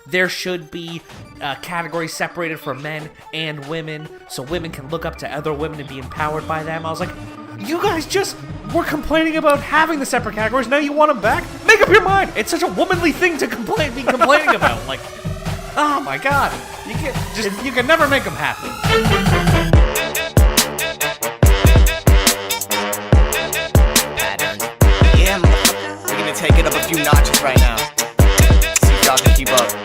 there should be categories separated for men and women so women can look up to other women and be empowered by them. I was like, you guys just were complaining about having the separate categories. Now you want them back? Make up your mind. It's such a womanly thing to be complaining about. Like, oh my God. You can never make them happy. Yeah, motherfucker. We're gonna take it up a few notches right now. See if y'all can keep up.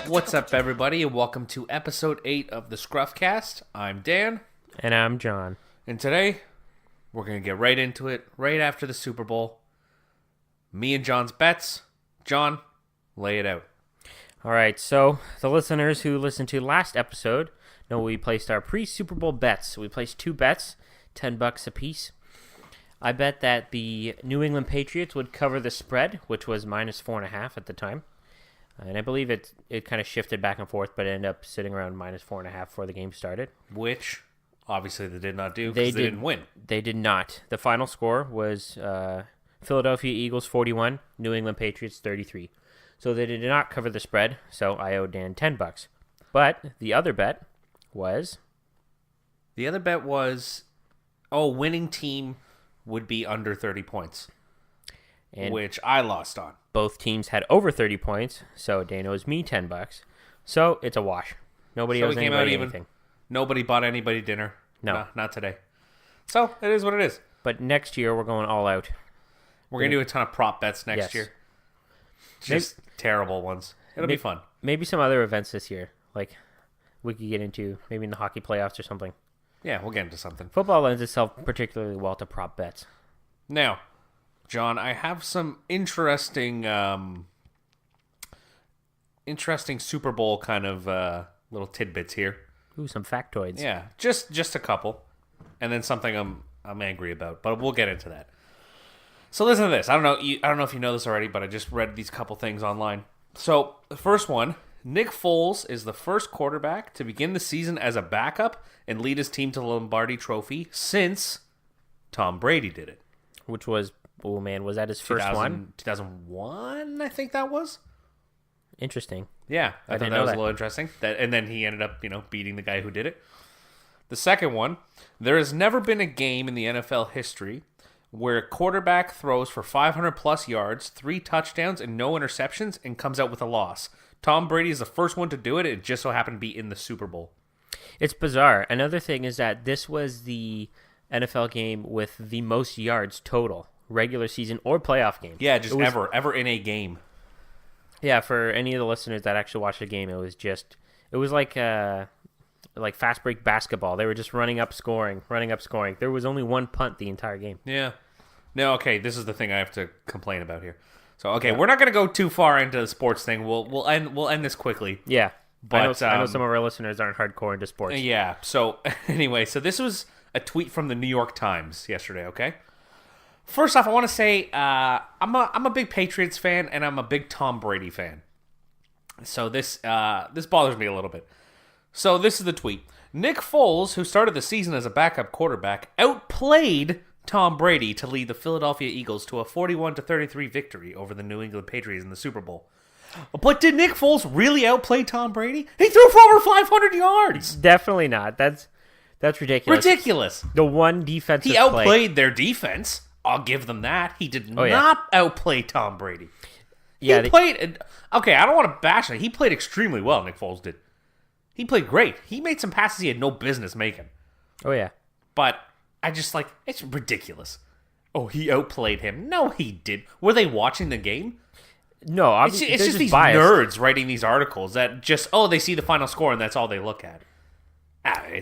What's up, everybody, and welcome to episode 8 of the ScruffCast. I'm Dan. And I'm John. And today, we're going to get right into it, right after the Super Bowl. Me and John's bets. John, lay it out. All right, so the listeners who listened to last episode know we placed our pre-Super Bowl bets. We placed 2 bets, $10 a piece. I bet that the New England Patriots would cover the spread, which was minus 4.5 at the time. And I believe it kind of shifted back and forth, but it ended up sitting around minus 4.5 before the game started. Which, obviously, they did not do because they didn't win. They did not. The final score was Philadelphia Eagles 41, New England Patriots 33. So they did not cover the spread, so I owed Dan $10. But the other bet was... winning team would be under 30 points, and which I lost on. Both teams had over 30 points, so Dan owes me $10. So it's a wash. Nobody owes anybody anything. Nobody bought anybody dinner. No. Not today. So it is what it is. But next year, we're going all out. We're going to do a ton of prop bets next year. Just terrible ones. It'll be fun. Maybe some other events this year, like we could get into, maybe in the hockey playoffs or something. Yeah, we'll get into something. Football lends itself particularly well to prop bets. Now, John, I have some interesting Super Bowl kind of little tidbits here. Ooh, some factoids. Yeah, just a couple, and then something I'm angry about, but we'll get into that. So listen to this. I don't know if you know this already, but I just read these couple things online. So the first one, Nick Foles is the first quarterback to begin the season as a backup and lead his team to the Lombardi Trophy since Tom Brady did it. Which was, oh man, was that his first one? 2001, I think that was. Interesting. Yeah, I thought that was a little interesting. And then he ended up, beating the guy who did it. The second one, there has never been a game in the NFL history where a quarterback throws for 500-plus yards, 3 touchdowns, and no interceptions, and comes out with a loss. Tom Brady is the first one to do it. It just so happened to be in the Super Bowl. It's bizarre. Another thing is that this was the NFL game with the most yards total, regular season or playoff game. Yeah, just ever in a game. Yeah, for any of the listeners that actually watched the game, it was like fast break basketball. They were just running up, scoring. There was only one punt the entire game. Yeah. No, okay, this is the thing I have to complain about here. So, okay, we're not going to go too far into the sports thing. We'll end this quickly. Yeah. But I know some of our listeners aren't hardcore into sports. Yeah. So, anyway, this was a tweet from the New York Times yesterday, okay? First off, I want to say I'm a big Patriots fan, and I'm a big Tom Brady fan. So this bothers me a little bit. So this is the tweet. Nick Foles, who started the season as a backup quarterback, outplayed Tom Brady to lead the Philadelphia Eagles to a 41-33 victory over the New England Patriots in the Super Bowl. But did Nick Foles really outplay Tom Brady? He threw for over 500 yards. Definitely not. That's ridiculous. The one defensive play. He outplayed their defense. I'll give them that. He did not outplay Tom Brady. He played... Okay, I don't want to bash him. He played extremely well, Nick Foles did. He played great. He made some passes he had no business making. Oh, yeah. But I just it's ridiculous. Oh, he outplayed him. No, he did. Were they watching the game? No, it's just these biased nerds writing these articles that just, they see the final score and that's all they look at.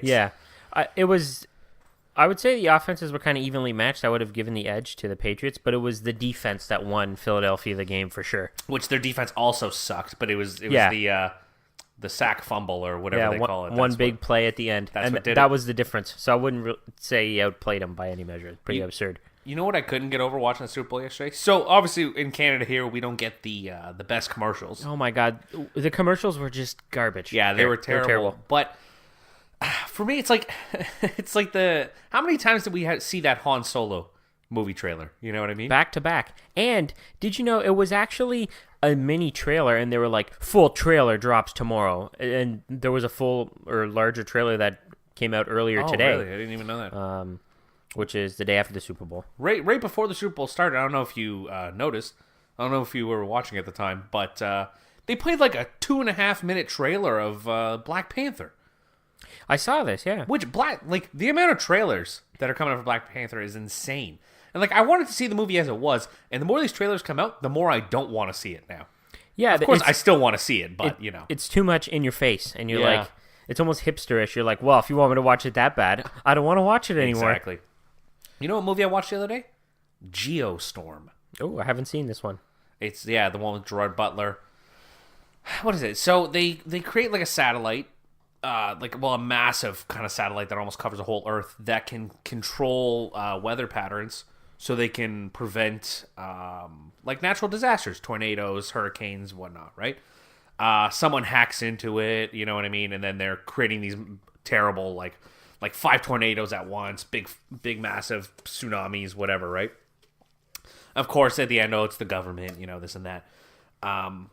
Yeah. I would say the offenses were kind of evenly matched. I would have given the edge to the Patriots, but it was the defense that won Philadelphia the game for sure. Which their defense also sucked, but it was the sack fumble or whatever they call it. One big play at the end. That was the difference. So I wouldn't say he outplayed him by any measure. It's pretty absurd. You know what I couldn't get over watching the Super Bowl yesterday? So obviously in Canada here we don't get the best commercials. Oh my God, the commercials were just garbage. Yeah, they were terrible. But for me, it's like how many times did we see that Han Solo movie trailer. You know what I mean? Back to back. And did you know it was actually a mini trailer, and they were like, full trailer drops tomorrow. And there was a full or larger trailer that came out earlier today. Really? I didn't even know that. Which is the day after the Super Bowl. Right before the Super Bowl started, I don't know if you noticed. I don't know if you were watching at the time, but they played like a 2.5-minute trailer of Black Panther. I saw this, yeah. Which the amount of trailers that are coming out for Black Panther is insane. And I wanted to see the movie as it was, and the more these trailers come out, the more I don't want to see it now. Yeah, of course I still want to see it, but it's too much in your face, and you're like, it's almost hipsterish. You're like, well, if you want me to watch it that bad, I don't want to watch it anymore. Exactly. You know what movie I watched the other day? Geostorm. Oh, I haven't seen this one. It's the one with Gerard Butler. What is it? So they create like a satellite, a massive kind of satellite that almost covers the whole Earth that can control weather patterns, so they can prevent natural disasters, tornadoes, hurricanes, whatnot. Right? Someone hacks into it, you know what I mean, and then they're creating these terrible like 5 tornadoes at once, big massive tsunamis, whatever. Right? Of course, at the end, it's the government, this and that.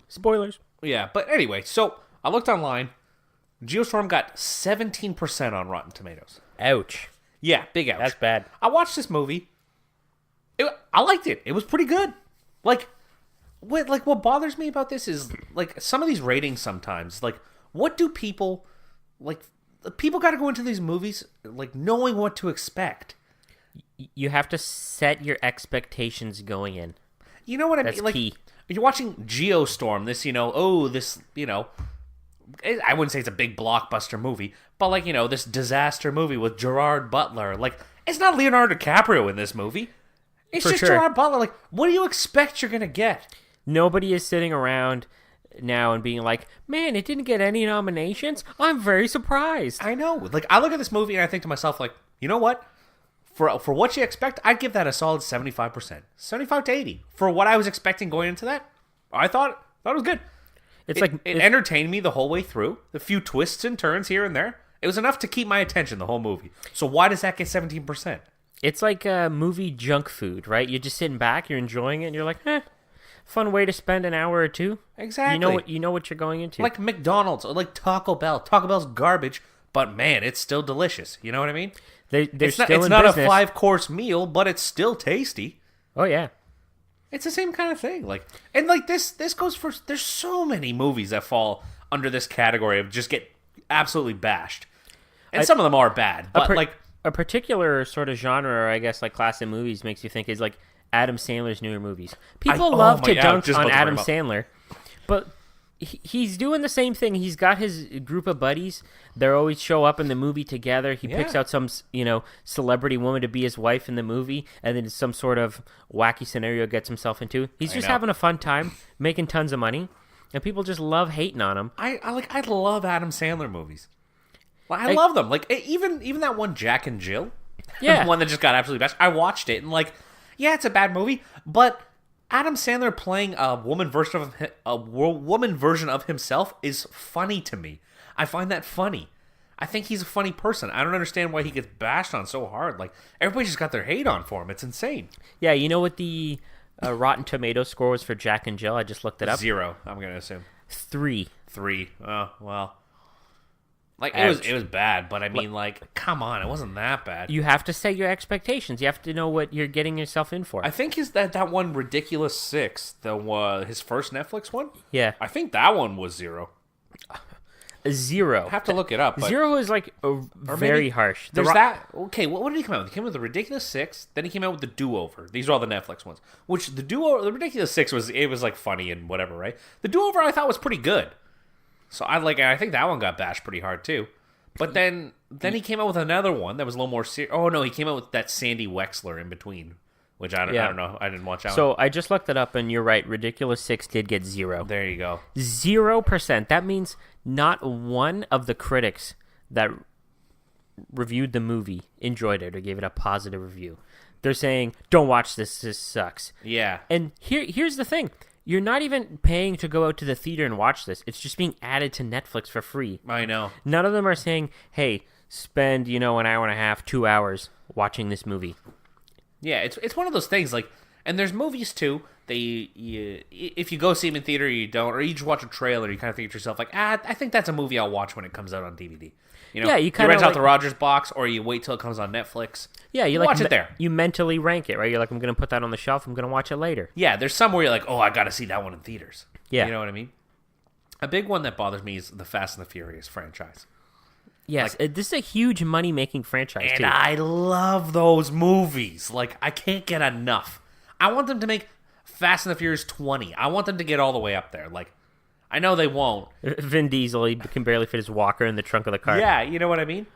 Spoilers. Yeah, but anyway, so I looked online. Geostorm got 17% on Rotten Tomatoes. Ouch. Yeah, big ouch. That's bad. I watched this movie. I liked it. It was pretty good. What bothers me about this is some of these ratings sometimes. What do people People got to go into these movies knowing what to expect. You have to set your expectations going in. You know what I mean? That's key. You're watching Geostorm, I wouldn't say it's a big blockbuster movie, but this disaster movie with Gerard Butler. It's not Leonardo DiCaprio in this movie. It's just Gerard Butler. What do you expect you're going to get? Nobody is sitting around now and being like, man, it didn't get any nominations? I'm very surprised. I know. I look at this movie and I think to myself, you know what? For what you expect, I'd give that a solid 75%. 75 to 80. For what I was expecting going into that, I thought it was good. It entertained me the whole way through. A few twists and turns here and there. It was enough to keep my attention the whole movie. So why does that get 17%? It's like a movie junk food, right? You're just sitting back, you're enjoying it, and you're like, fun way to spend an hour or two. Exactly. You know what you're going into. Like McDonald's or Taco Bell. Taco Bell's garbage, but man, it's still delicious. You know what I mean? It's not a 5-course meal, but it's still tasty. Oh yeah. It's the same kind of thing. This goes for. There's so many movies that fall under this category of just get absolutely bashed, and some of them are bad. But a particular sort of genre, or I guess class of movies, makes you think is Adam Sandler's newer movies. People love to dunk on Adam Sandler, but he's doing the same thing. He's got his group of buddies. They always show up in the movie together. He picks out some, celebrity woman to be his wife in the movie, and then some sort of wacky scenario gets himself into. He's just having a fun time, making tons of money, and people just love hating on him. I love Adam Sandler movies. I love them. Even that one Jack and Jill, the one that just got absolutely bashed. I watched it and it's a bad movie, but Adam Sandler playing a woman version of himself is funny to me. I find that funny. I think he's a funny person. I don't understand why he gets bashed on so hard. Everybody just got their hate on for him. It's insane. Yeah, you know what the Rotten Tomatoes score was for Jack and Jill? I just looked it up. 0, I'm going to assume. 3. Oh, well. It was bad, but I mean, come on, it wasn't that bad. You have to set your expectations. You have to know what you're getting yourself in for. I think that one Ridiculous 6, his first Netflix one. Yeah, I think that one was 0. 0. I have to look it up. But 0 is very harsh. There's that. Okay, what did he come out with? He came out with the Ridiculous 6. Then he came out with the Do-Over. These are all the Netflix ones. Which the Ridiculous 6 was funny and whatever, right? The Do-Over I thought was pretty good. So I think that one got bashed pretty hard too. But then he came out with another one that was a little more serious. Oh no, he came out with that Sandy Wexler in between, which I don't know. I didn't watch out. So I just looked it up, and you're right. Ridiculous 6 did get 0. There you go. 0%. That means not one of the critics that reviewed the movie enjoyed it or gave it a positive review. They're saying, "Don't watch this. This sucks." Yeah. And here's the thing. You're not even paying to go out to the theater and watch this. It's just being added to Netflix for free. I know. None of them are saying, hey, spend, an hour and a half, 2 hours watching this movie. Yeah, it's one of those things, like, and there's movies too. If you go see them in theater, you don't, or you just watch a trailer, you kind of think to yourself, like, I think that's a movie I'll watch when it comes out on DVD. You know, Yeah, you kinda rent out like- the Rogers box, or you wait till it comes on Netflix. Yeah, you watch it there. You mentally rank it, right? You're like, I'm going to put that on the shelf. I'm going to watch it later. Yeah, there's some where you're like, oh, I got to see that one in theaters. Yeah. You know what I mean? A big one that bothers me is the Fast and the Furious franchise. Yes, this is a huge money-making franchise, And too. I love those movies. Like, I can't get enough. I want them to make Fast and the Furious 20. I want them to get all the way up there. Like, I know they won't. Vin Diesel, he can barely fit his walker in the trunk of the car. Yeah, you know what I mean?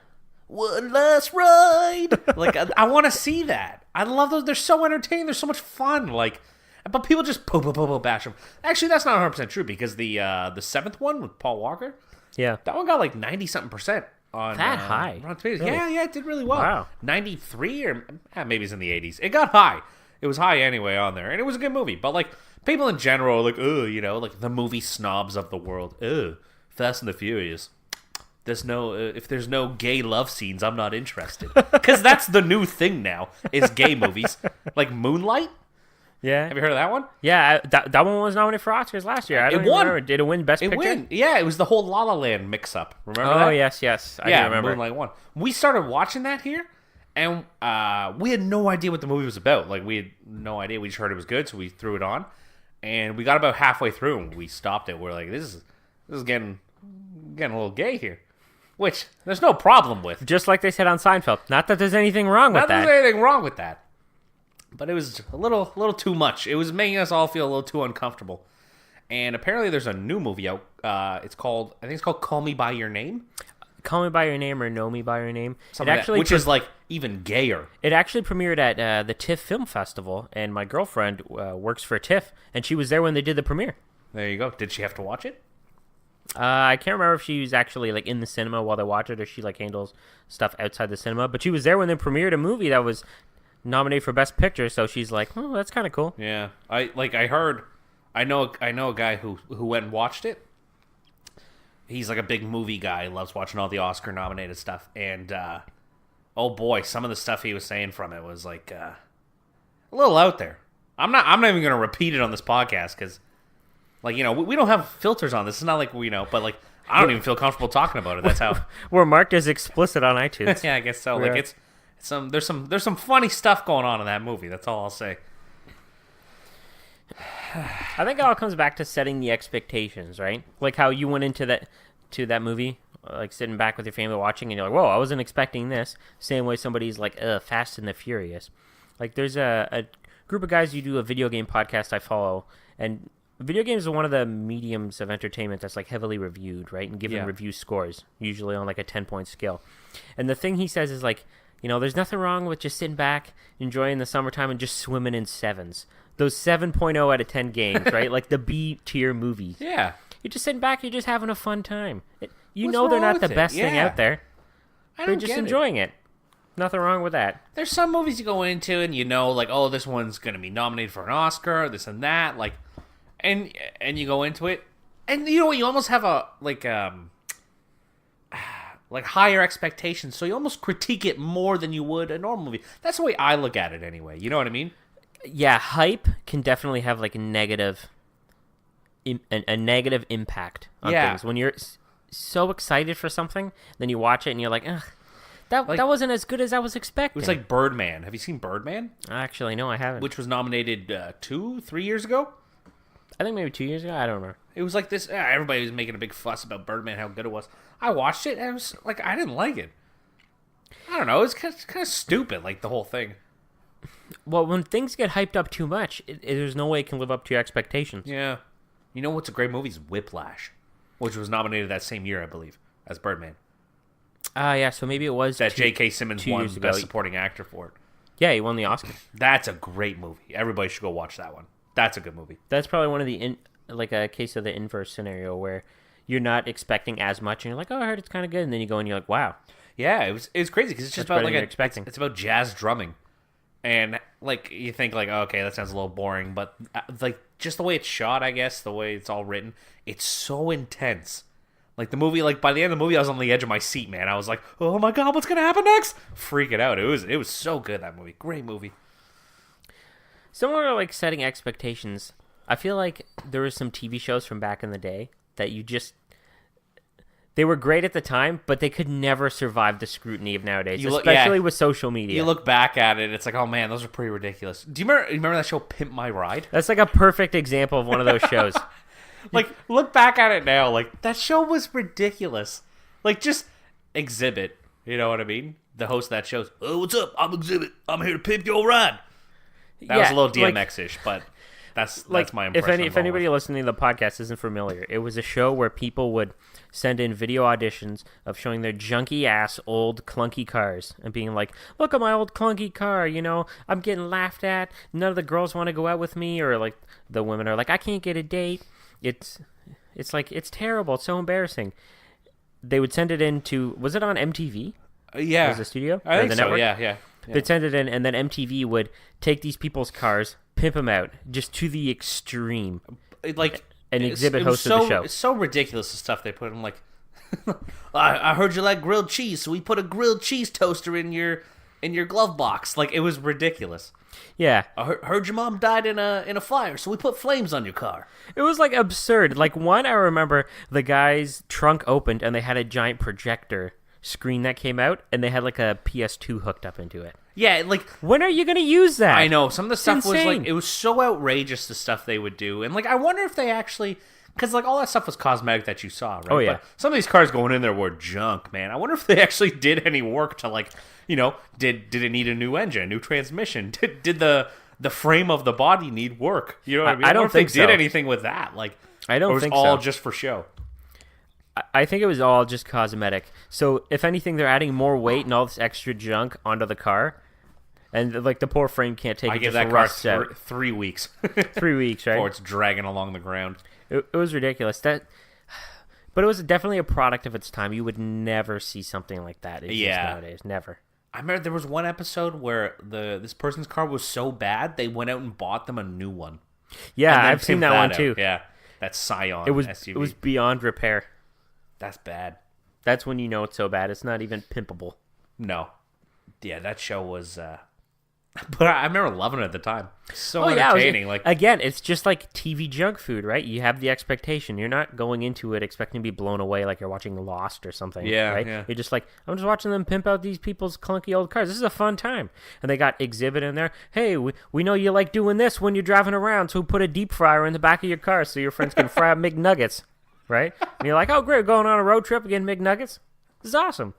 One last ride. Like, I want to see that. I love those. They're so entertaining. They're so much fun. Like, but people just bash them. Actually, that's not 100% true because the seventh one with Paul Walker, Yeah. that one got like 90-something% on That high? Rotten Tomatoes. Really? Yeah, it did really well. Wow. 93 or maybe it's in the 80s. It got high. It was high anyway on there, and it was a good movie. But like people in general, are like, you know, like the movie snobs of the world. Fast and the Furious. There's no if there's no gay love scenes, I'm not interested. Because that's the new thing now is gay movies like Moonlight. Yeah. Have you heard of that one? Yeah, that one was nominated for Oscars last year. I don't even won. remember. Did it win Best It Picture? won. Yeah, it was the whole La La Land mix-up. Remember that? Oh, yes. I do remember. Moonlight won. We started watching that here, and we had no idea what the movie was about. Like, we had no idea. We just heard it was good, so we threw it on. And we got about halfway through, and we stopped it. We're like, this is getting a little gay here. Which, there's no problem with. Just like they said on Seinfeld. Not that there's anything wrong with Not that that. there's anything wrong with that. But it was a little too much. It was making us all feel a little too uncomfortable. And apparently there's a new movie out. I think it's called Call Me By Your Name. Call Me By Your Name or Know Me By Your Name. Something like that, which is like even gayer. It actually premiered at the TIFF Film Festival, and my girlfriend works for TIFF, and she was there when they did the premiere. There you go. Did she have to watch it? I can't remember if she was actually like in the cinema while they watched it, or she like handles stuff outside the cinema. But she was there when they premiered a movie that was nominated for Best Picture, so she's like, "Oh, that's kind of cool." Yeah, I know a guy who went and watched it. He's like a big movie guy, loves watching all the Oscar nominated stuff, and oh boy, some of the stuff he was saying from it was like a little out there. I'm not even gonna repeat it on this podcast because, like, you know, we don't have filters on this. It's not like we know, but like I don't even feel comfortable talking about it. That's how We're marked as explicit on iTunes. yeah, I guess so. Yeah. Like there's some funny stuff going on in that movie. That's all I'll say. I think it all comes back to setting the expectations, right? Like how you went into that movie, like sitting back with your family watching, and you're like, "Whoa, I wasn't expecting this." Same way somebody's like, Fast and the Furious." Like there's a group of guys who do a video game podcast I follow, and video games are one of the mediums of entertainment that's like heavily reviewed, right? And given review scores, usually on like a 10-point scale. And the thing he says is like, you know, there's nothing wrong with just sitting back, enjoying the summertime, and just swimming in sevens. Those 7.0 out of 10 games, right? Like the B tier movies. Yeah. You're just sitting back, you're just having a fun time. You What's know they're wrong not the with it? best thing Yeah. out there. I They're don't just get enjoying it. Nothing wrong with that. There's some movies you go into and you know, like, oh, this one's gonna be nominated for an Oscar, this and that, like, and you go into it, and you know what? You almost have a like higher expectations, so you almost critique it more than you would a normal movie. That's the way I look at it, anyway. You know what I mean? Yeah, hype can definitely have like a negative impact on Yeah. things. When you're so excited for something, then you watch it and you're like, ugh, that wasn't as good as I was It expecting. was like Birdman. Have you seen Birdman? Actually, no, I haven't. Which was nominated 2-3 years ago. I think maybe 2 years ago. I don't remember. It was like this. Everybody was making a big fuss about Birdman, how good it was. I watched it, and I was like, I didn't like it. I don't know. It was kind of stupid, like the whole thing. Well, when things get hyped up too much, there's no way it can live up to your expectations. Yeah. You know what's a great movie is Whiplash, which was nominated that same year, I believe, as Birdman. Yeah, so maybe it was That J.K. Simmons 2 won years ago. Best Supporting Actor for it. Yeah, he won the Oscar. That's a great movie. Everybody should go watch that one. That's a good movie. That's probably one of the like a case of the inverse scenario where you're not expecting as much, and you're like, "Oh, I heard it's kind of good," and then you go and you're like, "Wow." Yeah, it was crazy because it's just That's about better like than you're expecting. It's about jazz drumming, and like you think like, oh, okay, that sounds a little boring, but like just the way it's shot, I guess, the way it's all written, it's so intense. Like the movie, like by the end of the movie, I was on the edge of my seat, man. I was like, oh my god, what's gonna happen next? Freaking out. It was so good, that movie. Great movie. Similar to like setting expectations, I feel like there were some TV shows from back in the day that they were great at the time, but they could never survive the scrutiny of nowadays, especially with social media. You look back at it, it's like, oh man, those are pretty ridiculous. Do you remember that show Pimp My Ride? That's like a perfect example of one of those shows. Like, look back at it now, like, that show was ridiculous. Like, just Exhibit, you know what I mean? The host of that show's, oh, what's up? I'm Exhibit. I'm here to pimp your ride. That was a little DMX-ish, but that's my impression. If anybody listening to the podcast isn't familiar, it was a show where people would send in video auditions of showing their junky-ass old clunky cars and being like, look at my old clunky car, you know, I'm getting laughed at, none of the girls want to go out with me, or like the women are like, I can't get a date. It's like, it's terrible, it's so embarrassing. They would send it in to, was it on MTV? Yeah. Was the studio? I think the so, network? yeah. They'd send it in, and then MTV would take these people's cars, pimp them out, just to the extreme. Like, an Exhibit hosted the show. It's so ridiculous the stuff they put in. Like, I heard you like grilled cheese, so we put a grilled cheese toaster in your glove box. Like, it was ridiculous. Yeah. I heard your mom died in a fire, so we put flames on your car. It was like absurd. Like, one, I remember the guy's trunk opened and they had a giant projector screen that came out, and they had like a PS2 hooked up into it. Yeah, like, when are you going to use that? I know, some of the stuff was insane. like, it was so outrageous, the stuff they would do. And like, I wonder if they actually, because like all that stuff was cosmetic that you saw, right? Oh, yeah. But some of these cars going in there were junk, man. I wonder if they actually did any work to, like, you know, did it need a new engine, a new transmission? Did the frame of the body need work? You know what I mean? I don't think if they did so. anything with that. Like, I don't or was think it all so. just for show? I think it was all just cosmetic. So, if anything, they're adding more weight and all this extra junk onto the car. And, like, the poor frame can't take it. I give just that car rusts out. 3 weeks. 3 weeks, right? Before it's dragging along the ground. It was ridiculous. But it was definitely a product of its time. You would never see something like that nowadays. Never. I remember there was one episode where this person's car was so bad, they went out and bought them a new one. Yeah, I've seen that one, too. Yeah, that Scion SUV. It was beyond repair. That's bad. That's when you know it's so bad. It's not even pimpable. No. Yeah, that show was... But I remember loving it at the time. So entertaining. Again, it's just like TV junk food, right? You have the expectation. You're not going into it expecting to be blown away like you're watching Lost or something. Yeah, right? yeah. You're just like, I'm just watching them pimp out these people's clunky old cars. This is a fun time. And they got Exhibit in there. Hey, we know you like doing this when you're driving around, so put a deep fryer in the back of your car so your friends can fry up McNuggets. Right? And you're like, oh, great, going on a road trip again, McNuggets? This is awesome.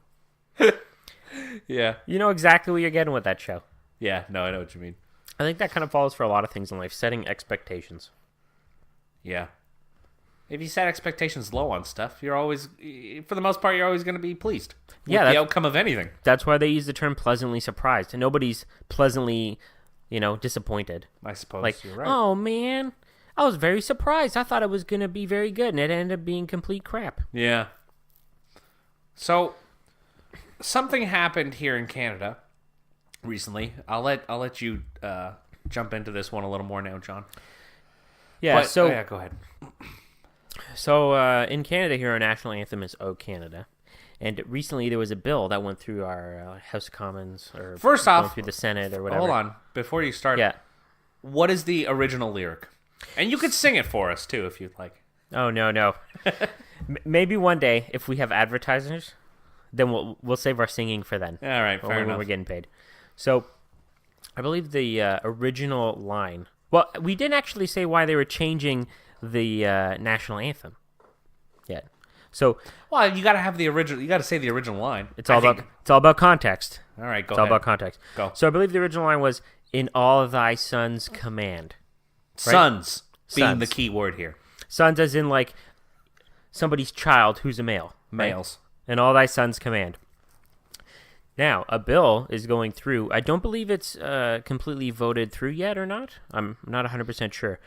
Yeah. You know exactly what you're getting with that show. Yeah, no, I know what you mean. I think that kind of falls for a lot of things in life, setting expectations. Yeah. If you set expectations low on stuff, you're always, for the most part, you're always going to be pleased with the outcome of anything. That's why they use the term pleasantly surprised. And nobody's pleasantly, disappointed. I suppose like, you're right. Oh, man, I was very surprised. I thought it was going to be very good, and it ended up being complete crap. Yeah. So, something happened here in Canada recently. I'll let you jump into this one a little more now, John. Yeah. Yeah, go ahead. So in Canada, here our national anthem is "O Canada," and recently there was a bill that went through our House of Commons, or first off, through the Senate or whatever. Hold on, before you start. Yeah. What is the original lyric? And you could sing it for us too, if you'd like. Oh no. Maybe one day, if we have advertisers, then we'll save our singing for then. All right, fair enough. When we're getting paid. So, I believe the original line... Well, we didn't actually say why they were changing the national anthem yet. So... Well, you got to have the original... You got to say the original line. It's all about context. All right, go ahead. It's all about context. Go. So, I believe the original line was, "In all thy sons' command." Right? Sons being Sons. the key word here. Sons as in, like, somebody's child who's a male. Right? Males. "In all thy sons' command." Now, a bill is going through. I don't believe it's completely voted through yet or not. I'm not 100% sure.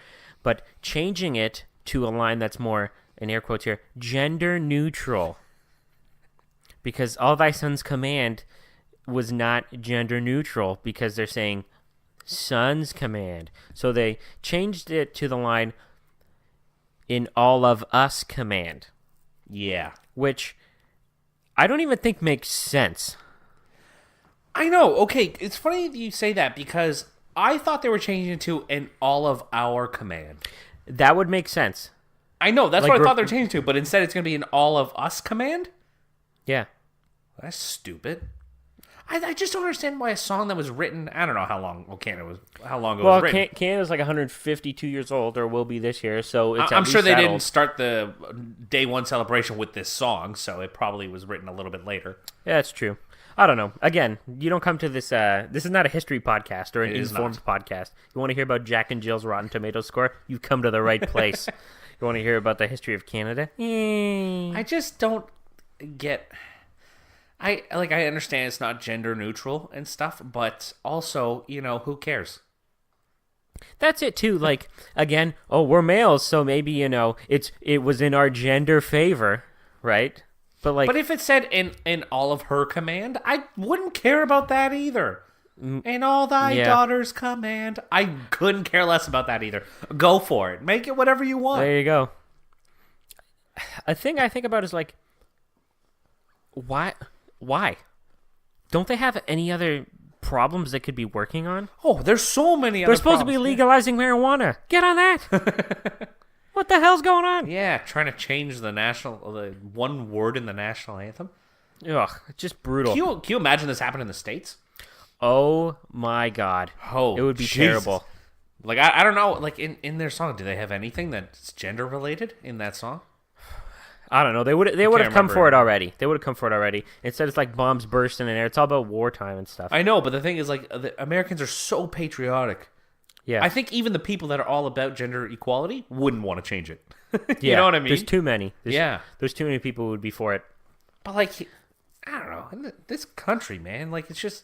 But changing it to a line that's more, in air quotes here, gender neutral. Because "all thy sons' command" was not gender neutral because they're saying "sons' command." So they changed it to the line "in all of us command." Yeah. Which I don't even think makes sense. I know. Okay, it's funny that you say that because I thought they were changing it to "in all of our command." That would make sense. I know, that's Like, what I thought they were changing to, but instead it's going to be "in all of us command"? Yeah. That's stupid. I just don't understand why a song that was written, I don't know how long ago it was written. Canada's like 152 years old, or will be this year, so it's I'm sure they didn't old. start the day one celebration with this song, so it probably was written a little bit later. Yeah, that's true. I don't know. Again, you don't come to this. This is not a history podcast or an informed podcast. You want to hear about Jack and Jill's Rotten Tomatoes score? You've come to the right place. You want to hear about the history of Canada? I just don't get. I understand it's not gender neutral and stuff, but also, who cares? That's it too. Like, again, we're males, so maybe it was in our gender favor, right? But if it said in all of her command, I wouldn't care about that either. In all thy daughters' command, I couldn't care less about that either. Go for it. Make it whatever you want. There you go. A thing I think about is like, why? Don't they have any other problems they could be working on? Oh, there's so many other They're supposed to be problems. legalizing marijuana. Get on that. What the hell's going on? Yeah, trying to change the one word in the national anthem. Ugh, just brutal. Can you imagine this happened in the States? Oh my God. Oh, it would be Jesus. terrible. Like, I don't know, like in their song, do they have anything that's gender related in that song? I don't know. They would have come remember. for it already. Instead, it's like bombs bursting in air. It's all about wartime and stuff. I know, but the thing is, like, the Americans are so patriotic. Yeah. I think even the people that are all about gender equality wouldn't want to change it. You Yeah, know what I mean? There's too many. There's too many people who would be for it. But, like, I don't know. In this country, man, like, it's just...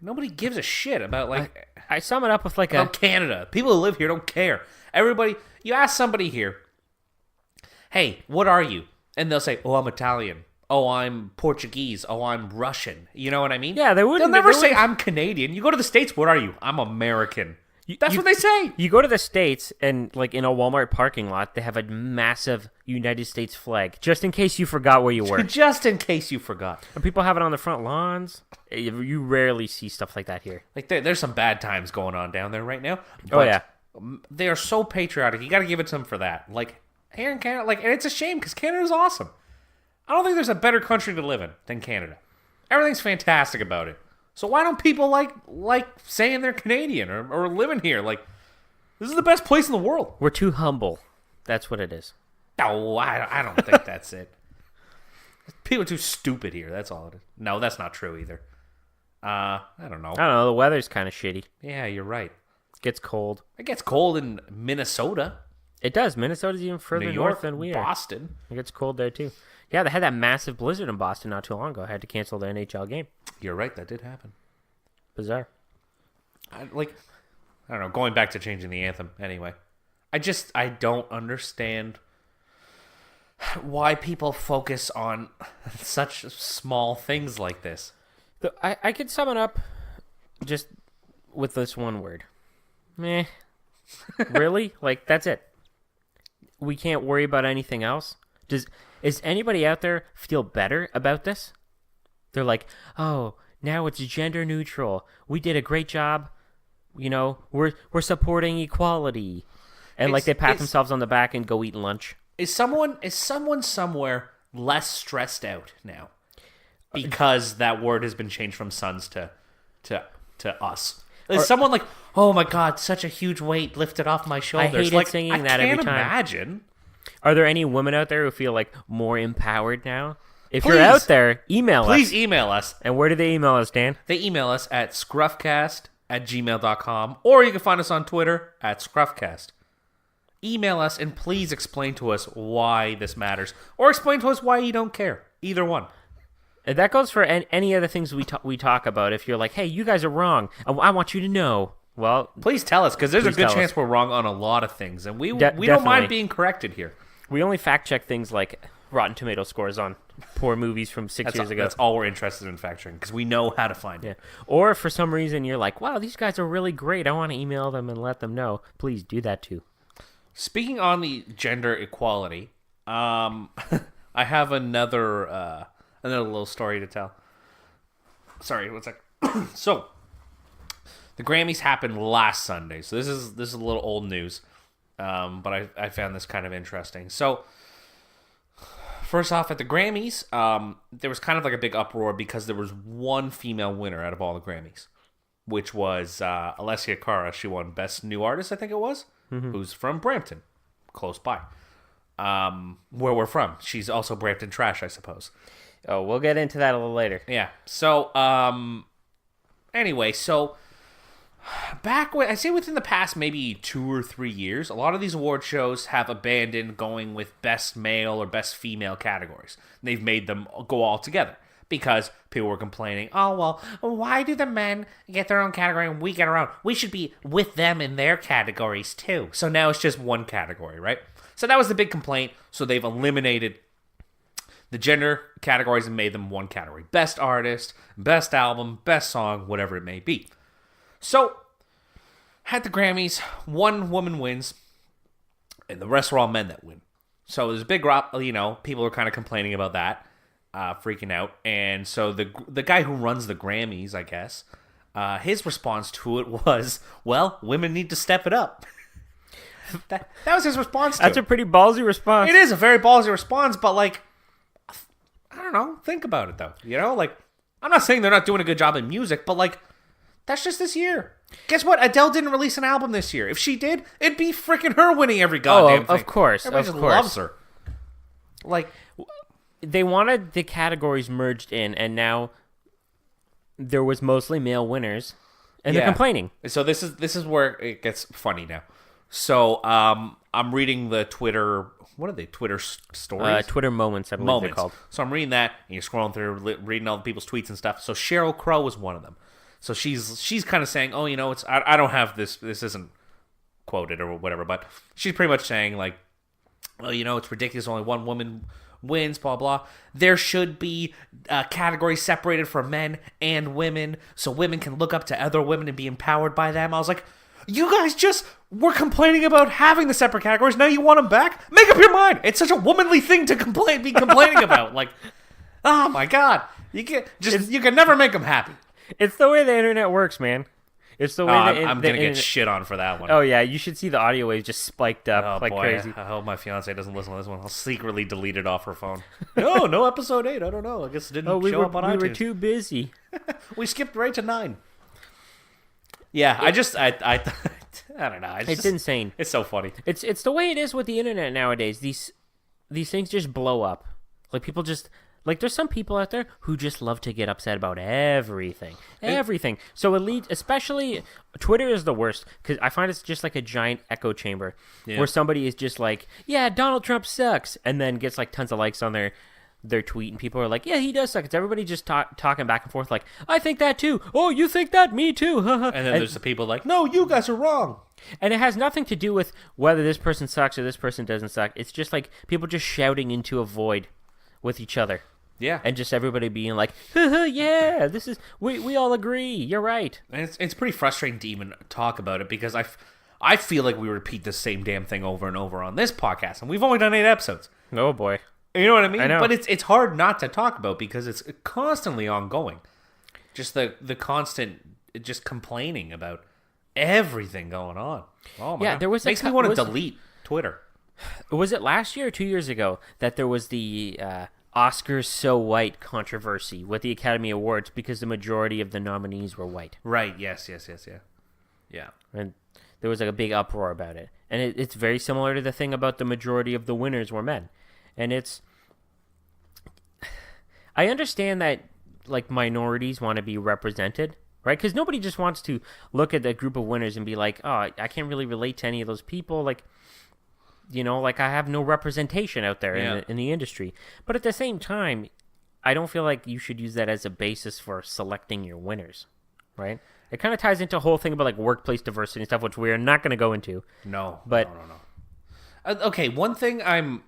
Nobody gives a shit about, like... I sum it up with like about Canada. People who live here don't care. Everybody... You ask somebody here, hey, what are you? And they'll say, oh, I'm Italian. Oh, I'm Portuguese. Oh, I'm Russian. You know what I mean? Yeah, they wouldn't. They'll never they say, wouldn't- I'm Canadian. You go to the States, what are you? I'm American. That's what they say. You go to the States and like in a Walmart parking lot, they have a massive United States flag just in case you forgot where you were. Just in case you forgot. And people have it on the front lawns. You rarely see stuff like that here. Like, there's some bad times going on down there right now. Oh, yeah. They are so patriotic. You got to give it to them for that. Like, here in Canada, like, and it's a shame because Canada's awesome. I don't think there's a better country to live in than Canada. Everything's fantastic about it. So why don't people like saying they're Canadian or living here? Like, this is the best place in the world. We're too humble. That's what it is. No, I don't think that's it. People are too stupid here. That's all it is. No, that's not true either. I don't know. I don't know. The weather's kind of shitty. Yeah, you're right. It gets cold. It gets cold in Minnesota, It does. Minnesota's even further New north York, than we are. Boston. It gets cold there too. Yeah, they had that massive blizzard in Boston not too long ago. Had to cancel the NHL game. You're right. That did happen. Bizarre. I don't know. Going back to changing the anthem anyway. I don't understand why people focus on such small things like this. I could sum it up just with this one word. Meh. Really? Like, that's it. We can't worry about anything else? Is anybody out there feel better about this? They're like, oh, now it's gender neutral. We did a great job. You know, we're supporting equality. And like they pat themselves on the back and go eat lunch. Is someone somewhere less stressed out now because that word has been changed from sons to us? Is someone like, oh my God, such a huge weight lifted off my shoulders? I hated like, singing that every time. I can't imagine. Are there any women out there who feel like more empowered now? If you're out there, email us. Please email us. And where do they email us, Dan? They email us at scruffcast@gmail.com, or you can find us on Twitter at scruffcast. Email us and please explain to us why this matters, or explain to us why you don't care. Either one. And that goes for any other things we talk about. If you're like, hey, you guys are wrong, I want you to know. Well, please tell us, because there's a please good tell chance us. we're wrong on a lot of things, and we don't definitely. mind being corrected here. We only fact check things like Rotten Tomato scores on poor movies from 6 years ago. That's all we're interested in fact checking, because we know how to find it. Or if for some reason you're like, wow, these guys are really great, I want to email them and let them know. Please do that too. Speaking on the gender equality, I have another little story to tell. Sorry, one sec. So, The Grammys happened last Sunday, so this is a little old news, but I found this kind of interesting. So, first off, at the Grammys, there was kind of like a big uproar because there was one female winner out of all the Grammys, which was Alessia Cara. She won Best New Artist, I think it was, who's from Brampton, close by, where we're from. She's also Brampton trash, I suppose. Oh, we'll get into that a little later. Yeah. So, anyway, so back when I say within the past maybe 2 or 3 years, a lot of these award shows have abandoned going with best male or best female categories. They've made them go all together because people were complaining, oh, well, why do the men get their own category and we get our own? We should be with them in their categories too. So now it's just one category, right? So that was the big complaint. So they've eliminated the gender categories and made them one category. Best artist, best album, best song, whatever it may be. So, at the Grammys, one woman wins, and the rest are all men that win. So there's a big, people are kind of complaining about that, freaking out. And so the guy who runs the Grammys, I guess, his response to it was, well, women need to step it up. that was his response to it. That's a pretty ballsy response. It is a very ballsy response, but like, I don't know, think about it though. Like, I'm not saying they're not doing a good job in music, but like, that's just this year. Guess what? Adele didn't release an album this year. If she did, it'd be freaking her winning every goddamn thing. Of course. Everybody just loves her. Like, they wanted the categories merged in, and now there was mostly male winners, and they're complaining. So this is where it gets funny now. So I'm reading the Twitter. What are they? Twitter stories? Twitter moments, I believe they're called. So I'm reading that, and you're scrolling through, reading all the people's tweets and stuff. So Sheryl Crow was one of them. So she's kind of saying, oh, it's I don't have this isn't quoted or whatever, but she's pretty much saying like, well, it's ridiculous. Only one woman wins, blah blah. There should be categories separated for men and women, so women can look up to other women and be empowered by them. I was like, you guys just were complaining about having the separate categories. Now you want them back? Make up your mind. It's such a womanly thing to be complaining about. Like, oh my god, you can never make them happy. It's the way the internet works, man. It's the way I'm going to get shit on for that one. Oh, yeah. You should see the audio waves just spiked up crazy. I hope my fiance doesn't listen to this one. I'll secretly delete it off her phone. No episode 8. I don't know. I guess it didn't show up on iTunes. We were too busy. We skipped right to 9. Yeah, I don't know. It's insane. It's so funny. It's the way it is with the internet nowadays. These things just blow up. Like, people just... Like, there's some people out there who just love to get upset about everything. Everything. So, especially, Twitter is the worst, because I find it's just like a giant echo chamber, where somebody is just like, yeah, Donald Trump sucks, and then gets, like, tons of likes on their tweet, and people are like, yeah, he does suck. It's everybody just talking back and forth like, I think that too. Oh, you think that? Me too. And then there's the people like, no, you guys are wrong. And it has nothing to do with whether this person sucks or this person doesn't suck. It's just, like, people just shouting into a void with each other. Yeah. And just everybody being like, yeah, this is, we all agree, you're right. And it's pretty frustrating to even talk about it because I feel like we repeat the same damn thing over and over on this podcast, and we've only done 8 episodes. Oh, boy. You know what I mean? I know. But it's hard not to talk about because it's constantly ongoing. Just the constant just complaining about everything going on. Oh, my God. There was Makes me want to delete Twitter. Was it last year or 2 years ago that there was the... Oscars so white controversy with the Academy Awards because the majority of the nominees were white. Right, yes. Yeah. And there was like a big uproar about it. And it's very similar to the thing about the majority of the winners were men. And I understand that like minorities want to be represented, right? Because nobody just wants to look at the group of winners and be like, oh, I can't really relate to any of those people. Like, like I have no representation out there in the industry. But at the same time, I don't feel like you should use that as a basis for selecting your winners, right? It kind of ties into a whole thing about like workplace diversity and stuff, which we're not going to go into. No. Okay, one thing I don't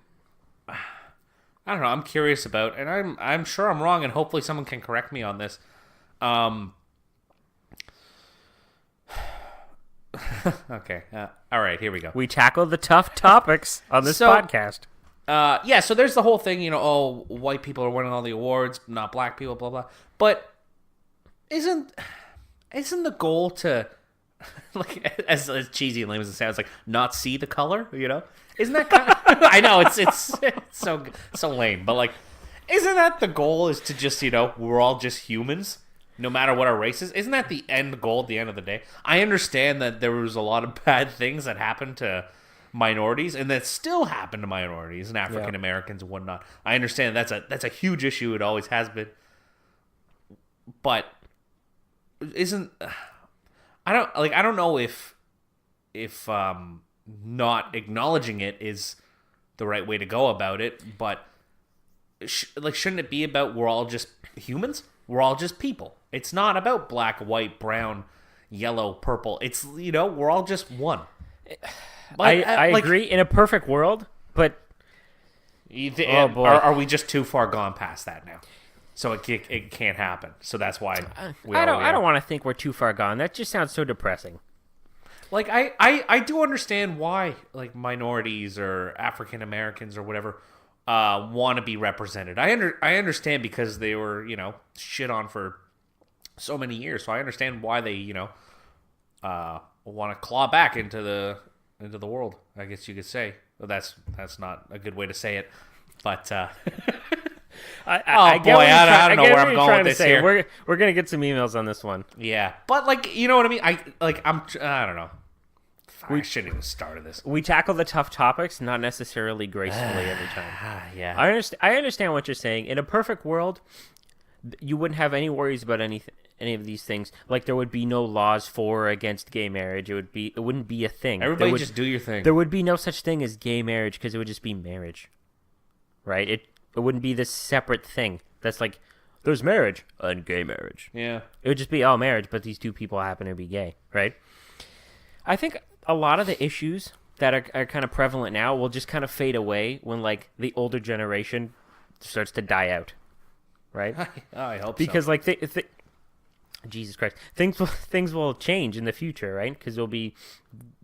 know, I'm curious about, and I'm sure I'm wrong, and hopefully someone can correct me on this. Okay. All right, here we go. We tackle the tough topics on this podcast. So there's the whole thing, white people are winning all the awards, not black people, blah, blah. But isn't the goal to like as cheesy and lame as it sounds, like not see the color, you know? Isn't that kind of, I know it's so lame, but like, isn't that the goal? Is to just, you know, we're all just humans, no matter what our race is. Isn't that the end goal at the end of the day? I understand that there was a lot of bad things that happened to minorities, and that still happen to minorities and African Americans and whatnot. I understand that's a huge issue. It always has been, but isn't I don't know if not acknowledging it is the right way to go about it, but shouldn't it be about we're all just humans? We're all just people. It's not about black, white, brown, yellow, purple. It's, you know, we're all just one. I agree in a perfect world, but oh boy, are we just too far gone past that now? So it can't happen. So that's why I don't want to think we're too far gone. That just sounds so depressing. Like I do understand why like minorities or African Americans or whatever want to be represented. I understand because they were, you know, shit on for so many years. So I understand why they, you know, want to claw back into the world, I guess you could say. Well, that's not a good way to say it, but I don't know where I'm going with this here. We're gonna get some emails on this one. Yeah, but like, you know what I mean. I don't know. We shouldn't even start this. We tackle the tough topics, not necessarily gracefully every time. Yeah, I understand what you're saying. In a perfect world, you wouldn't have any worries about any of these things. Like there would be no laws for or against gay marriage. It wouldn't be a thing. Everybody just do your thing. There would be no such thing as gay marriage because it would just be marriage, right? It wouldn't be this separate thing. That's like there's marriage and gay marriage. Yeah, it would just be marriage, but these two people happen to be gay, right? I think a lot of the issues that are kind of prevalent now will just kind of fade away when like the older generation starts to die out, right? I hope because so. Like Jesus Christ, things will change in the future, right? Because there'll be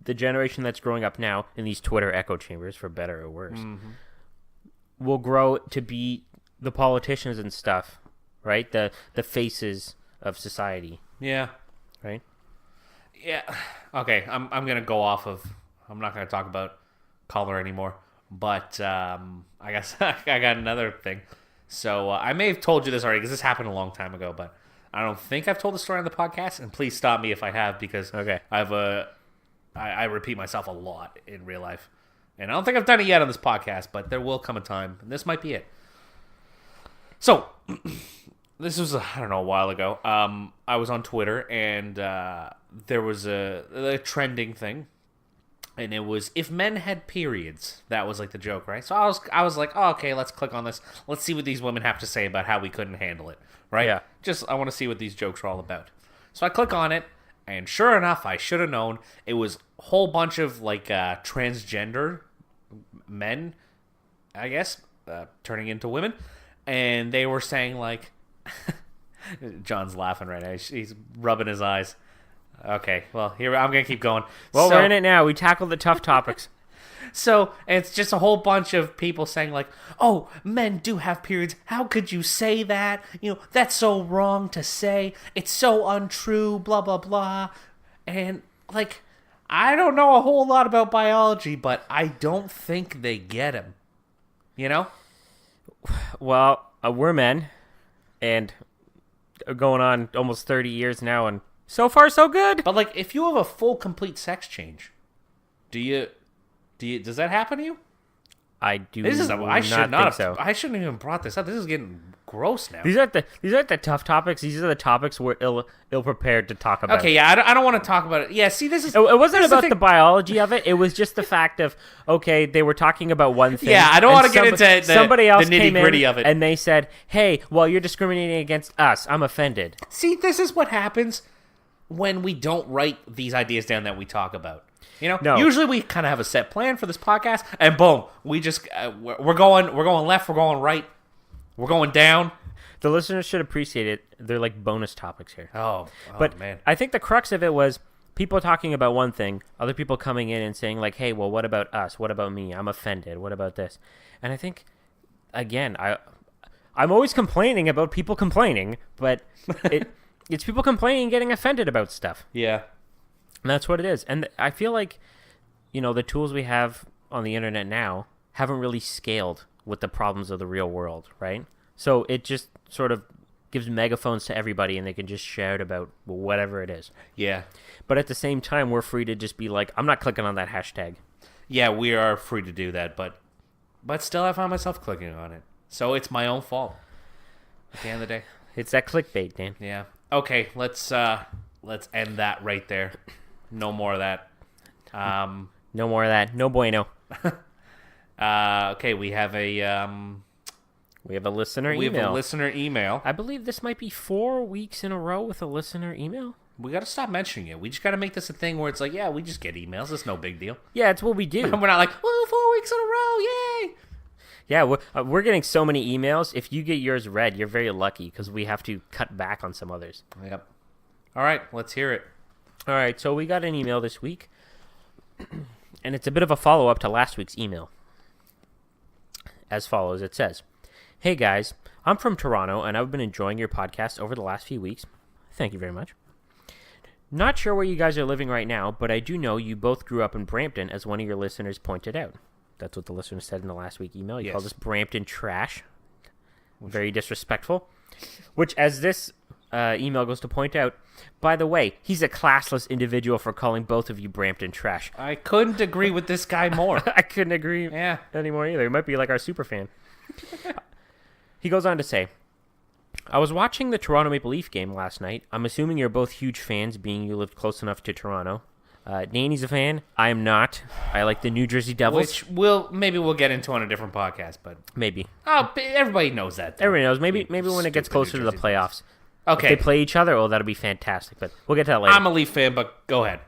the generation that's growing up now in these Twitter echo chambers, for better or worse, will grow to be the politicians and stuff, right? The faces of society. Yeah. Right. Yeah. Okay. I'm gonna go off of. I'm not gonna talk about color anymore. But I guess I got another thing. So I may have told you this already because this happened a long time ago, but I don't think I've told the story on the podcast. And please stop me if I have, because I repeat myself a lot in real life, and I don't think I've done it yet on this podcast. But there will come a time, and this might be it. So. This was, I don't know, a while ago. I was on Twitter, and there was a trending thing, and it was, if men had periods. That was like the joke, right? So I was like, oh, okay, let's click on this. Let's see what these women have to say about how we couldn't handle it, right? Yeah. Just, I want to see what these jokes are all about. So I click on it, and sure enough, I should have known. It was a whole bunch of, like, transgender men, I guess, turning into women, and they were saying, like, John's laughing right now. He's rubbing his eyes. Okay, well, here I'm going to keep going. Well, we're in it now. We tackled the tough topics. So, it's just a whole bunch of people saying, like, oh, men do have periods. How could you say that? You know, that's so wrong to say. It's so untrue, blah, blah, blah. And, like, I don't know a whole lot about biology, but I don't think they get him. You know? Well, we're men. And going on almost 30 years now, and so far so good. But like, if you have a full, complete sex change, does that happen to you? I do. I should not have. So. I shouldn't even brought this up. This is getting gross now. These aren't the tough topics. These are the topics we're ill prepared to talk about. Okay, yeah, I don't want to talk about it. Yeah, see, this is. It wasn't about the biology of it. It was just the fact of, okay, they were talking about one thing. Yeah, I don't want to get into somebody else the nitty-gritty of it. And they said, hey, well, you're discriminating against us. I'm offended. See, this is what happens when we don't write these ideas down that we talk about. You know, no. Usually we kind of have a set plan for this podcast, and boom, we just we're going left, we're going right, we're going down. The listeners should appreciate it. They're like bonus topics here. Oh but man, I think the crux of it was people talking about one thing, other people coming in and saying like, "Hey, well, what about us? What about me? I'm offended. What about this?" And I think, again, I'm always complaining about people complaining, but it's people complaining, and getting offended about stuff. Yeah. And that's what it is. And I feel like, the tools we have on the internet now haven't really scaled with the problems of the real world, right? So it just sort of gives megaphones to everybody and they can just shout about whatever it is. Yeah. But at the same time, we're free to just be like, I'm not clicking on that hashtag. Yeah, we are free to do that, but still I find myself clicking on it. So it's my own fault at the end of the day. It's that clickbait, Dan. Yeah. Okay, let's end that right there. No more of that. No more of that. No bueno. Okay, we have a listener we email. have a listener email. I believe this might be 4 weeks in a row with a listener email. We got to stop mentioning it. We just got to make this a thing where it's like, yeah, we just get emails. It's no big deal. Yeah, it's what we do. We're not like, whoa, 4 weeks in a row, yay! Yeah, we're getting so many emails. If you get yours read, you're very lucky because we have to cut back on some others. Yep. All right, let's hear it. All right, so we got an email this week, and it's a bit of a follow-up to last week's email. As follows, it says, "Hey guys, I'm from Toronto, and I've been enjoying your podcast over the last few weeks. Thank you very much. Not sure where you guys are living right now, but I do know you both grew up in Brampton, as one of your listeners pointed out." That's what the listener said in the last week email. He called us Brampton trash. Very disrespectful. Which, as this email goes to point out, by the way, he's a classless individual for calling both of you Brampton trash. I couldn't agree with this guy more. I couldn't agree anymore either. He might be like our super fan. He goes on to say, "I was watching the Toronto Maple Leaf game last night. I'm assuming you're both huge fans, being you lived close enough to Toronto. Danny's a fan. I am not. I like the New Jersey Devils." Which maybe we'll get into on a different podcast, but Maybe. everybody knows that. Though. Everybody knows. Maybe when it gets closer to the playoffs. Okay. If they play each other, that'll be fantastic. But we'll get to that later. I'm a Leaf fan, but go ahead.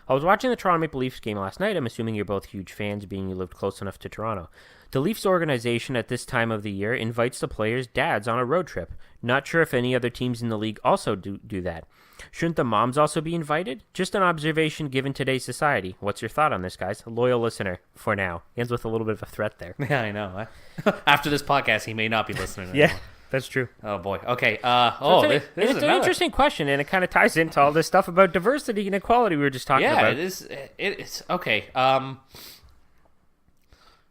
I was watching the Toronto Maple Leafs game last night. I'm assuming you're both huge fans, being you lived close enough to Toronto. The Leafs organization at this time of the year invites the players' dads on a road trip. Not sure if any other teams in the league also do that. Shouldn't the moms also be invited? Just an observation given today's society. What's your thought on this, guys? A loyal listener for now. He ends with a little bit of a threat there. Yeah, I know. After this podcast, he may not be listening anymore. Yeah, that's true. Oh, boy. Okay. It's an interesting question, and it kind of ties into all this stuff about diversity and equality we were just talking about. Yeah, it is. Okay.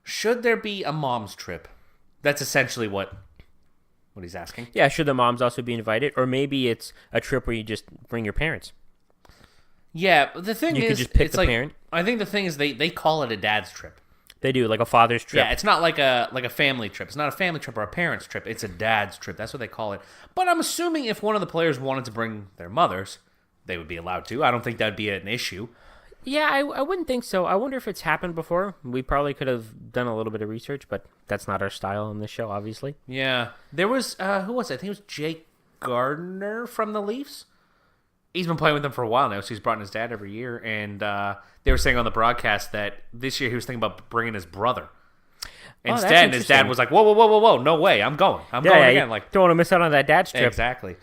Should there be a mom's trip? That's essentially what he's asking. Yeah, should the moms also be invited? Or maybe it's a trip where you just bring your parents. Yeah, the thing is, you could just pick it's the like, parent. I think the thing is they call it a dad's trip. They do, like a father's trip. Yeah, it's not like a family trip. It's not a family trip or a parent's trip. It's a dad's trip. That's what they call it. But I'm assuming if one of the players wanted to bring their mothers, they would be allowed to. I don't think that'd be an issue. Yeah, I wouldn't think so. I wonder if it's happened before. We probably could have done a little bit of research, but that's not our style on this show, obviously. Yeah. There was, who was it? I think it was Jake Gardner from the Leafs. He's been playing with them for a while now, so he's brought in his dad every year. And they were saying on the broadcast that this year he was thinking about bringing his brother. Instead, his dad was like, whoa, no way, I'm going. I'm going again. Like, don't want to miss out on that dad's trip. Exactly.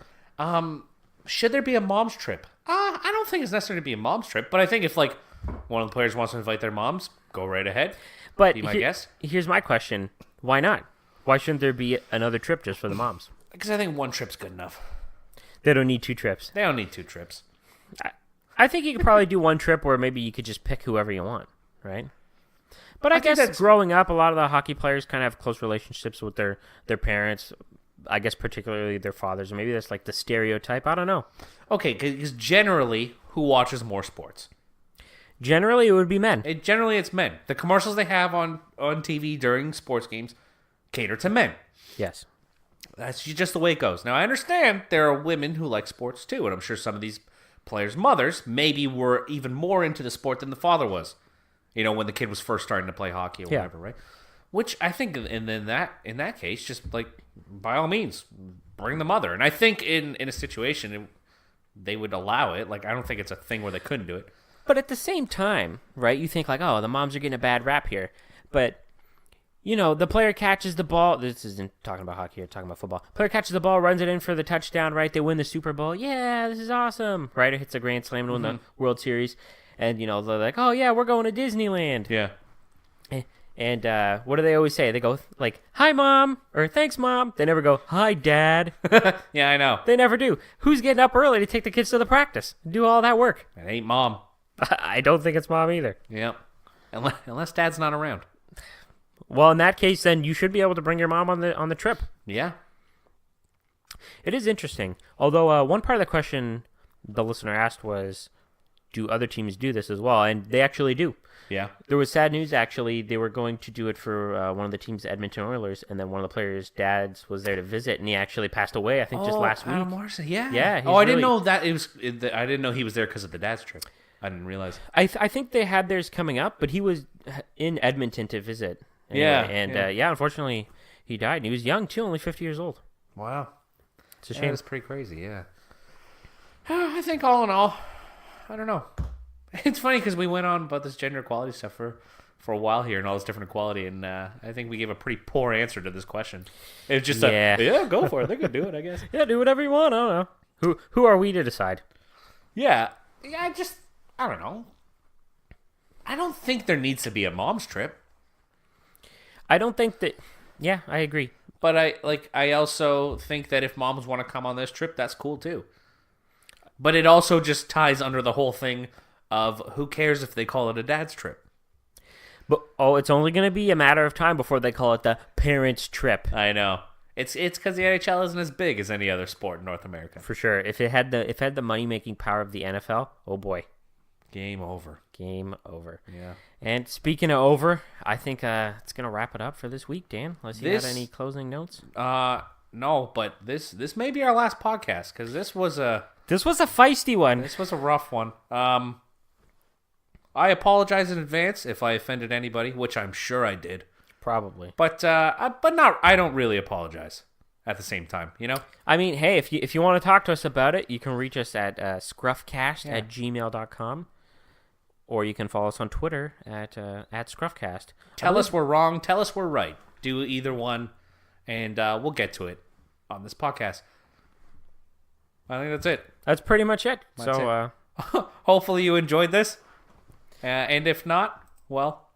Should there be a mom's trip? I don't think it's necessary to be a mom's trip, but I think if like one of the players wants to invite their moms, go right ahead. But be my guess. Here's my question: why not? Why shouldn't there be another trip just for the moms? Because I think one trip's good enough. They don't need 2 trips. They don't need 2 trips. I think you could probably do one trip where maybe you could just pick whoever you want, right? But I guess that's growing up, a lot of the hockey players kind of have close relationships with their parents. I guess particularly their fathers, or maybe that's like the stereotype. I don't know. Okay, because generally, who watches more sports? Generally, it would be men. Generally, it's men. The commercials they have on TV during sports games cater to men. Yes. That's just the way it goes. Now, I understand there are women who like sports too, and I'm sure some of these players' mothers maybe were even more into the sport than the father was. You know, when the kid was first starting to play hockey or whatever, right? Which I think in that case, just like by all means, bring the mother. And I think in a situation they would allow it. Like I don't think it's a thing where they couldn't do it. But at the same time, right? You think like, oh, the moms are getting a bad rap here, but you know, the player catches the ball. This isn't talking about hockey or talking about football. Player catches the ball, runs it in for the touchdown, right? They win the Super Bowl. Yeah, this is awesome, right? It hits a grand slam to win the World Series. And, you know, they're like, oh, yeah, we're going to Disneyland. Yeah. And what do they always say? They go, like, hi, Mom, or thanks, Mom. They never go, hi, Dad. Yeah, I know. They never do. Who's getting up early to take the kids to the practice? Do all that work? It ain't Mom. I don't think it's mom either. Yep. Unless dad's not around. Well, in that case, then you should be able to bring your mom on the trip. Yeah. It is interesting. Although one part of the question the listener asked was, do other teams do this as well? And they actually do. Yeah. There was sad news, actually. They were going to do it for one of the team's Edmonton Oilers, and then one of the players' dads was there to visit, and he actually passed away, I think, just last week. Adam Morrison, yeah. Yeah. I didn't know that. I didn't know he was there because of the dad's trip. I didn't realize. I think they had theirs coming up, but he was in Edmonton to visit. Anyway, Yeah. And, unfortunately, he died. And he was young, too, only 50 years old. Wow. It's a shame. It's pretty crazy, yeah. I think all in all, I don't know. It's funny because we went on about this gender equality stuff for a while here and all this different equality, and I think we gave a pretty poor answer to this question. It was just go for it. They could do it, I guess. Yeah, do whatever you want. I don't know. Who are we to decide? Yeah. I don't know. I don't think there needs to be a mom's trip. I don't think that... Yeah, I agree. But I also think that if moms want to come on this trip, that's cool too. But it also just ties under the whole thing of who cares if they call it a dad's trip. But it's only going to be a matter of time before they call it the parents' trip. I know. It's because the NHL isn't as big as any other sport in North America. For sure. If it had the money-making power of the NFL, oh boy. Game over. Game over. Yeah. And speaking of over, I think it's going to wrap it up for this week, Dan. Unless you got any closing notes? No, but this may be our last podcast because this was a feisty one. This was a rough one. I apologize in advance if I offended anybody, which I'm sure I did. Probably. But not. I don't really apologize at the same time, you know? I mean, hey, if you want to talk to us about it, you can reach us at scruffcast@gmail.com. Or you can follow us on Twitter at ScruffCast. Tell us we're wrong. Tell us we're right. Do either one, and we'll get to it on this podcast. I think that's it. That's pretty much it. That's it. Hopefully you enjoyed this. And if not, well,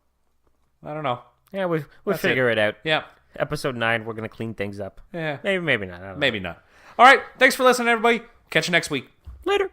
I don't know. Yeah, we'll figure it out. Yeah. Episode 9, we're going to clean things up. Yeah. Maybe not. I don't know. Maybe not. All right. Thanks for listening, everybody. Catch you next week. Later.